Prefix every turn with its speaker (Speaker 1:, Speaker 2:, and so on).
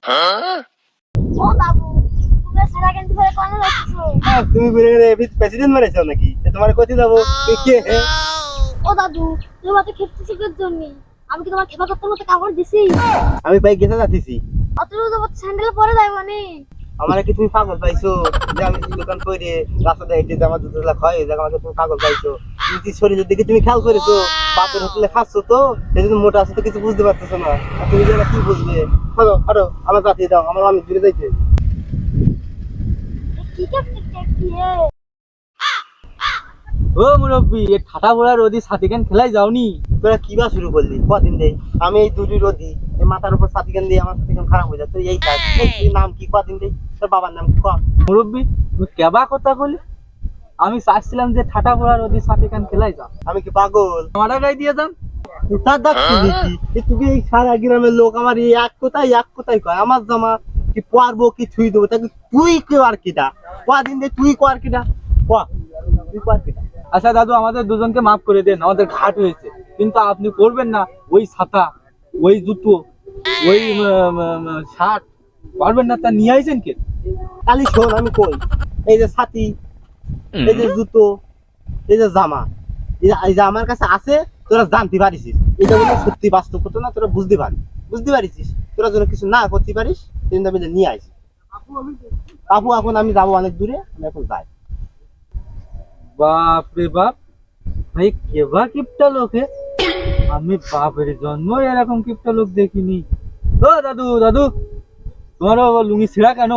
Speaker 1: ও বাবু, তুমি সারা কেন ধরে কোন যাচ্ছো?
Speaker 2: তুমি প্রেসিডেন্ট মারেছো নাকি? তোমার কোথায় যাবো? কে?
Speaker 1: ও দাদু, তুমি আমাকে খেপতেছো কিসের জন্য? আমি কি তোমার খেপা করতে মতো কাপড় দিছি?
Speaker 2: আমি ভাই গেছে যাচ্ছি।
Speaker 1: অত তো স্যান্ডেল পরে যায় মানে।
Speaker 2: আমার কি তুমি পাগল পাইছো যে আমি দোকান করে রাস্তাতে হেঁটে জামা জুতোগুলা খাই এই জায়গা আমাকে তুমি পাগল পাইছো? তুমি শরীরের দিকে তুমি খেয়াল করেছো? বাপের হোটেলে খাচ্ছ তো এই জন্য মোটা আছে তো কিছু বুঝতে পারতেছো না। আর তুমি যেন কি বুঝবে? হলো হলো আমার জাতি দাও, আমার আমি দূরে যাইতে।
Speaker 1: কি খেপতে কি
Speaker 3: ও মুরব্বি, এ ঠাটা বড়া রোদি সাথে কেন খেলাই যাওনি?
Speaker 2: তোরা কি বা শুরু করলি কদিন দেই? আমি এই দুটি রোদি এই মাথার উপর সাথী কেন দিয়ে আমার সাথে কেন খারাপ হয়ে যাচ্ছে এই কাজ। তুই নাম কি কদিন দেই? তোর বাবার নাম কি ক?
Speaker 3: মুরব্বি, তুমি কেবা কথা বলি? আমি চাচ্ছিলাম যে ঠাটা বড়া রোদি সাথে কেন খেলাই যাও।
Speaker 2: আমি কি পাগল?
Speaker 3: আমার গাই দিয়ে যান।
Speaker 2: তার ডাকছি দেখি তুই এই সারা গ্রামের লোক আমার এই এক কোথায় কয় আমার জামা কি পারবো কি ছুঁই দেবো তাকে তুই কেউ আর কিটা কদিন দে তুই কর কিটা ক তুই কর কিটা।
Speaker 3: আচ্ছা দাদু, আমাদের দুজনকে মাফ করে দেন, আমাদের ঘাট হয়েছে। কিন্তু আপনি করবেন না ওই ছাতা, ওই জুতো, ওই শার্ট পারবেন না, তা নিয়ে আইছেন কে?
Speaker 2: কালি শোন আমি কই, এই যে ছাতি, এই যে জুতো, এই যে জামা, এই যে আমার কাছে আছে তোরা জানতে পারিস এটা বলে সত্যি বাস্তব ঘটনা তোরা বুঝতে পারিস তোরা যেন কিছু না করতে পারিস কিন্তু আমি নিয়ে আসি। বাবু এখন আমি যাবো অনেক দূরে, আমি এখন যাই।
Speaker 3: বাপ রে বাপ, ভাই কেবা কিপটা লোকে, আমি বাপের জন্ম এরকম কিপটা লোক দেখিনি। ও দাদু দাদু, তোমারও লুঙ্গি ছিঁড়া কেন?